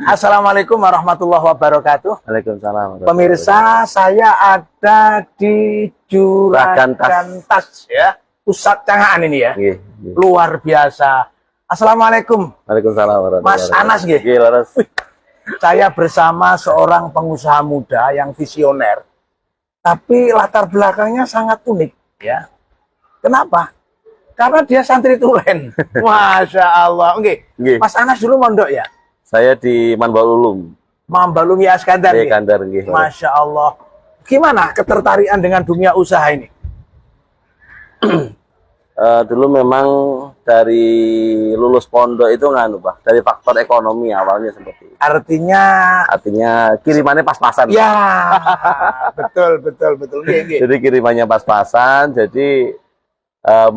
Assalamualaikum warahmatullahi wabarakatuh. Waalaikumsalam. Pemirsa, saya ada di Juragan Tas ya, pusat Cangaan ini ya. Luar biasa. Assalamualaikum. Waalaikumsalam. Mas Anas nggih. Saya bersama seorang pengusaha muda yang visioner, tapi latar belakangnya sangat unik ya. Kenapa? Karena dia santri tulen. Masya Allah. Oke. Mas Anas dulu mondok ya? Saya di Manbaul Ulum. Manbaul Ulum ya Iskandar. Iskandar. Masya Allah. Gimana ketertarikan dengan dunia usaha ini? Dulu memang dari lulus pondok itu nganu Pak, dari faktor ekonomi awalnya seperti itu. Artinya kirimannya pas-pasan. Ya, betul. Jadi kirimannya pas-pasan, jadi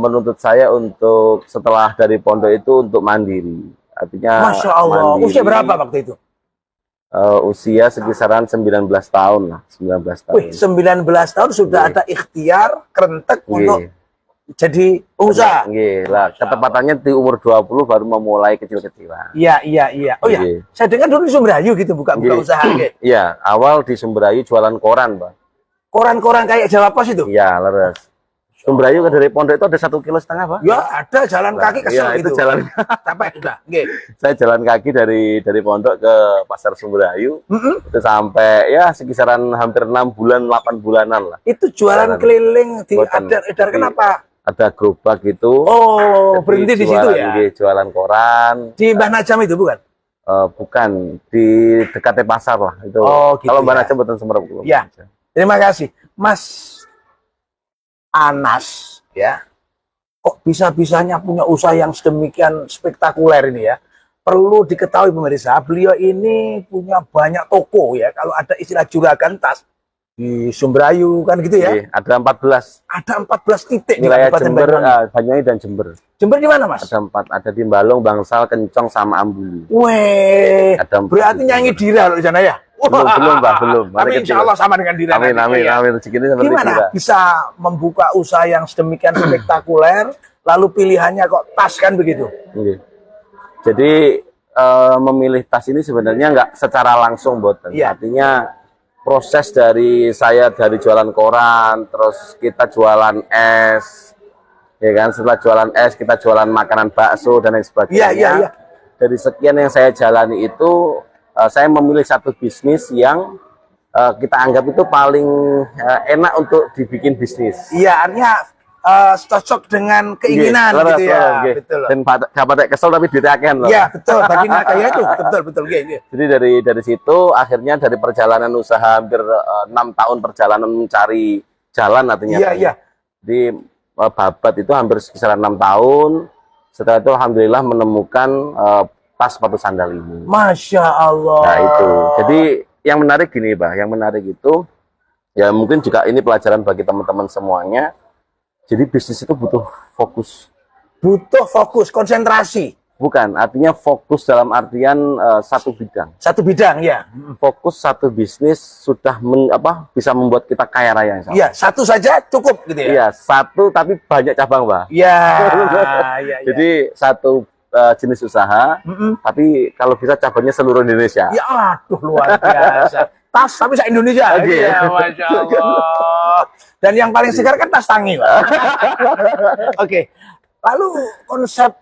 menuntut saya untuk setelah dari pondok itu untuk mandiri. Artinya Masya Allah. Mandiri, usia berapa waktu itu? Usia sekisaran 19 tahun lah, 19 tahun. Wih, 19 tahun sudah ada ikhtiar kerentek untuk jadi usaha. Lah, ketepatannya di umur 20 baru memulai kecil-kecilan. Iya. Oh ya, saya dengar dulu di Sumberayu gitu buka usaha. Iya, awal di Sumberayu jualan koran, Pak. Koran-koran kayak Jawa Pos itu? Iya, leres. Sumberayu dari pondok itu ada 1,5 kilo, Pak. Ya, ada jalan kaki kesel ya, gitu. Itu jalan. Sampai sudah. Saya jalan kaki dari pondok ke pasar Sumberayu. Itu sampai ya sekisaran hampir 6 bulan, 8 bulanan lah. Itu jualan keliling di edar kenapa? Ada gerobak gitu. Oh, berhenti di situ ya? Jualan koran. Di Mbah Najam itu bukan? Bukan, di dekatnya pasar lah itu. Oh, gitu. Kalau Mbah Najam betul Semeru. Ya. Terima kasih, Mas Anas ya. Kok bisa-bisanya punya usaha yang sedemikian spektakuler ini ya? Perlu diketahui pemirsa, beliau ini punya banyak toko ya. Kalau ada istilah Juragan Tas di Sumberayu kan gitu ya? Ada 14. Ada 14 titik wilayah Jember, Banyuwangi dan Jember. Jember di mana, Mas? Ada 4, ada di Balong, Bangsal, Kencong sama Ambulu. Weh, berarti nyanyi Dira loh di sana ya? Belum, Mbak, belum. Tapi insya Allah sama dengan Dira. Amin. Rezekinya seperti gimana Dira. bisa membuka usaha yang sedemikian spektakuler, lalu pilihannya kok tas kan begitu? Jadi memilih tas ini sebenarnya nggak secara langsung, Boten. Artinya proses dari saya dari jualan koran, terus kita jualan es, ya kan? Setelah jualan es, kita jualan makanan bakso dan lain sebagainya. Iya. Dari sekian yang saya jalani itu, saya memilih satu bisnis yang kita anggap itu paling enak untuk dibikin bisnis. Iya, artinya cocok dengan keinginan gitu ya. Betul. Dan dapat kesel tapi ditekan loh. Iya, betul. Bagian kayak itu, betul. Jadi dari situ akhirnya dari perjalanan usaha hampir 6 tahun perjalanan mencari jalan artinya. Iya. Di babat itu hampir sekitar 6 tahun. Setelah itu alhamdulillah menemukan tas sepatu sandal ini. Masya Allah. Nah itu. Jadi yang menarik gini, Pak. Yang menarik itu ya mungkin juga ini pelajaran bagi teman-teman semuanya. Jadi bisnis itu butuh fokus. Butuh fokus, konsentrasi. Bukan, artinya fokus dalam artian satu bidang. Satu bidang, ya. Fokus satu bisnis sudah bisa membuat kita kaya raya. Iya, satu saja cukup gitu ya. Iya, satu tapi banyak cabang, Pak. Iya. Jadi satu jenis usaha, tapi kalau bisa cabangnya seluruh Indonesia. Ya, aduh luar biasa. Tas tapi se-Indonesia. Ya, Masya Allah. Dan yang paling segar kan tas tangi, Pak. Oke. Lalu konsep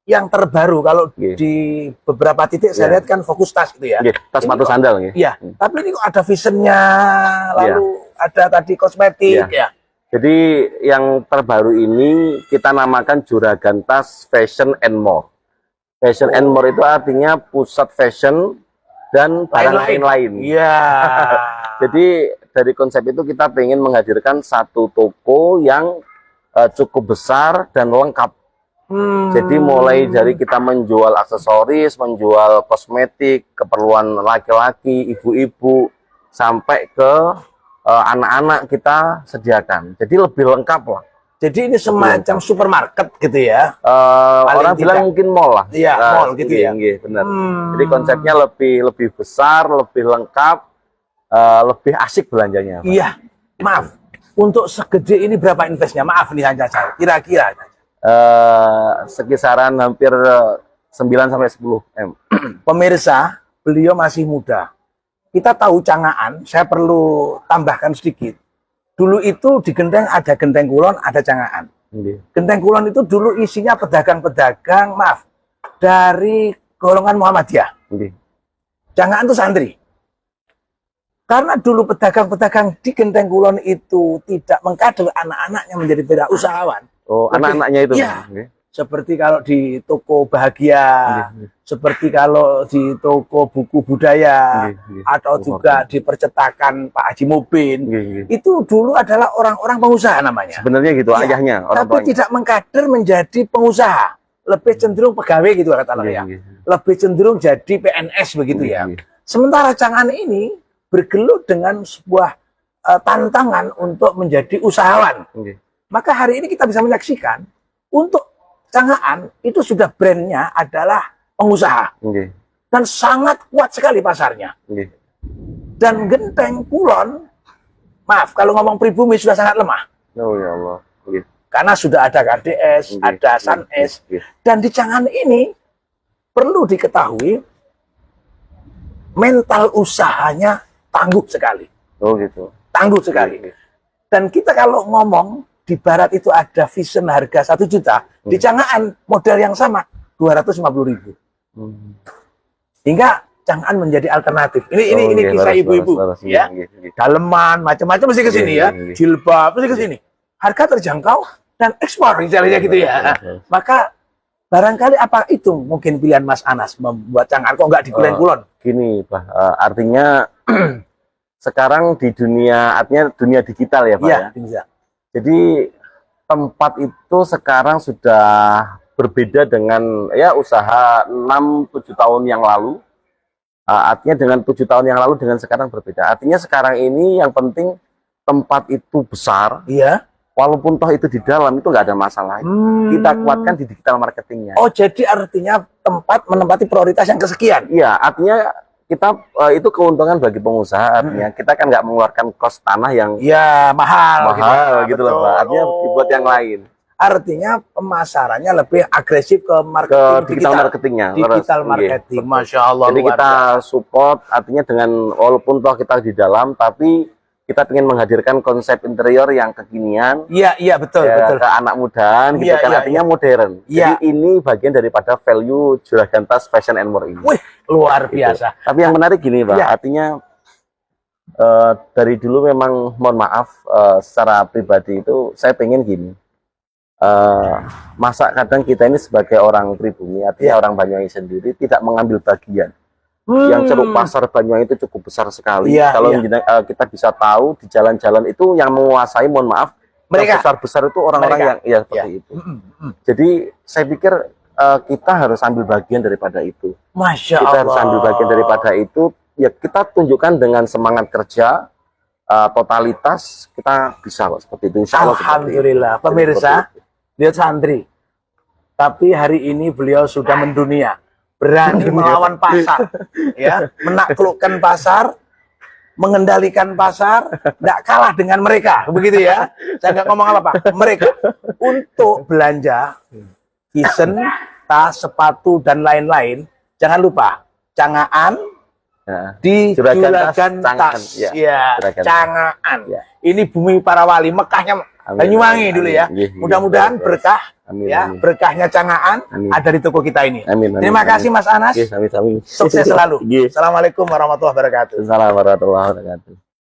yang terbaru kalau di beberapa titik saya lihat kan fokus tas gitu ya. Tas sepatu sandal. Iya. Tapi ini kok ada visionnya, lalu ada tadi kosmetik ya. Jadi yang terbaru ini kita namakan Juragan Tas Fashion and More. Fashion and More itu artinya pusat fashion dan barang lain-lain. Iya. Jadi dari konsep itu kita ingin menghadirkan satu toko yang cukup besar dan lengkap. Jadi mulai dari kita menjual aksesoris, menjual kosmetik, keperluan laki-laki, ibu-ibu, sampai ke anak-anak kita sediakan. Jadi lebih lengkap lah. Jadi ini semacam supermarket gitu ya? Orang bilang mungkin mall lah. Iya, mall gitu ya? Benar. Jadi konsepnya lebih besar, lebih lengkap, lebih asik belanjanya. Iya, maaf. Untuk segede ini berapa investnya? Maaf nih hanya saya, kira-kira. Sekisaran hampir 9 sampai 10 M. Pemirsa, beliau masih muda. Kita tahu Cangaan, saya perlu tambahkan sedikit. Dulu itu di Genteng ada Genteng Kulon, ada Cangaan. Genteng Kulon itu dulu isinya pedagang-pedagang, maaf, dari golongan Muhammadiyah. Cangaan itu santri. Karena dulu pedagang-pedagang di Genteng Kulon itu tidak mengkader anak-anaknya menjadi wirausahawan. Oh, anak-anaknya itu? Iya. Seperti kalau di toko Bahagia, seperti kalau di toko buku budaya, atau juga di percetakan Pak Haji Mubin, itu dulu adalah orang-orang pengusaha namanya. Sebenarnya gitu, Ya, ayahnya, orang tapi tuanya. tidak mengkader menjadi pengusaha, lebih cenderung pegawai gitu kata ya. Lebih cenderung jadi PNS begitu ya. Sementara Cangaan ini bergelut dengan sebuah tantangan untuk menjadi usahawan. Maka hari ini kita bisa menyaksikan untuk Cangaan itu sudah brandnya adalah pengusaha dan sangat kuat sekali pasarnya. Dan Genteng Kulon, maaf kalau ngomong pribumi sudah sangat lemah. Oh ya Allah. Karena sudah ada KDS, ada SANS, dan di Cangaan ini perlu diketahui mental usahanya tangguh sekali. Oh gitu. Tangguh sekali. Dan kita kalau ngomong di barat itu ada vision harga 1 juta, di Cangaan model yang sama 250.000. Hingga Cangaan menjadi alternatif. Ini kisah ibu-ibu ya. Daleman macam-macam mesti ke sini ya. Jilbab mesti ke sini. Harga terjangkau dan ekspor misalnya gitu ya. Maka barangkali apa itu mungkin pilihan Mas Anas membuat Cangaan kok nggak di Genteng Kulon? Gini, Pak, artinya sekarang di dunia, artinya dunia digital ya, Pak ya. Bisa. Jadi tempat itu sekarang sudah berbeda dengan ya usaha 6-7 tahun yang lalu. Artinya dengan 7 tahun yang lalu dengan sekarang berbeda. Artinya sekarang ini yang penting tempat itu besar. Iya. Walaupun toh itu di dalam itu nggak ada masalah. Kita kuatkan di digital marketingnya. Oh, jadi artinya tempat menempati prioritas yang kesekian. Iya, artinya kita itu keuntungan bagi pengusaha. Artinya kita kan nggak mengeluarkan kos tanah yang mahal gitu loh, Pak. Artinya dibuat yang lain. Artinya pemasarannya lebih agresif ke marketing digital marketingnya. Digital marketing, Masya Allah. Jadi kita support, artinya dengan walaupun toh kita di dalam, tapi kita ingin menghadirkan konsep interior yang kekinian. Iya, betul. Ke anak mudaan, gitu kan, artinya modern. Jadi ini bagian daripada value Juragan Tas Fashion and More ini. Wih, luar biasa. Gitu. Tapi yang menarik gini, Pak, artinya dari dulu memang, mohon maaf, secara pribadi itu saya pengen gini. Masa kadang kita ini sebagai orang pribumi, artinya orang Banyuwangi sendiri tidak mengambil bagian. Yang ceruk pasar Banyuwangi itu cukup besar sekali. Kalau kita bisa tahu di jalan-jalan itu yang menguasai, mohon maaf, mereka besar-besar itu orang-orang yang seperti itu. Jadi saya pikir kita harus ambil bagian daripada itu. Masya kita Allah. Harus ambil bagian daripada itu. Ya kita tunjukkan dengan semangat kerja, totalitas kita bisa kok seperti itu. Insya Allah. Alhamdulillah. Pemirsa, lihat santri. Tapi hari ini beliau sudah mendunia. Berani melawan pasar, ya, menaklukkan pasar, mengendalikan pasar, tidak kalah dengan mereka, begitu ya. Saya nggak ngomong apa-apa, mereka untuk belanja kisen, tas, sepatu dan lain-lain. Jangan lupa Cangaan di Juragan Tas, Cangaan. Ini bumi para wali, Mekahnya Banyuwangi dulu ya. Mudah-mudahan berkah. Berkahnya Cangaan ada di toko kita ini. Terima kasih Mas Anas. Sukses selalu. Assalamualaikum warahmatullahi wabarakatuh. Assalamualaikum warahmatullahi wabarakatuh.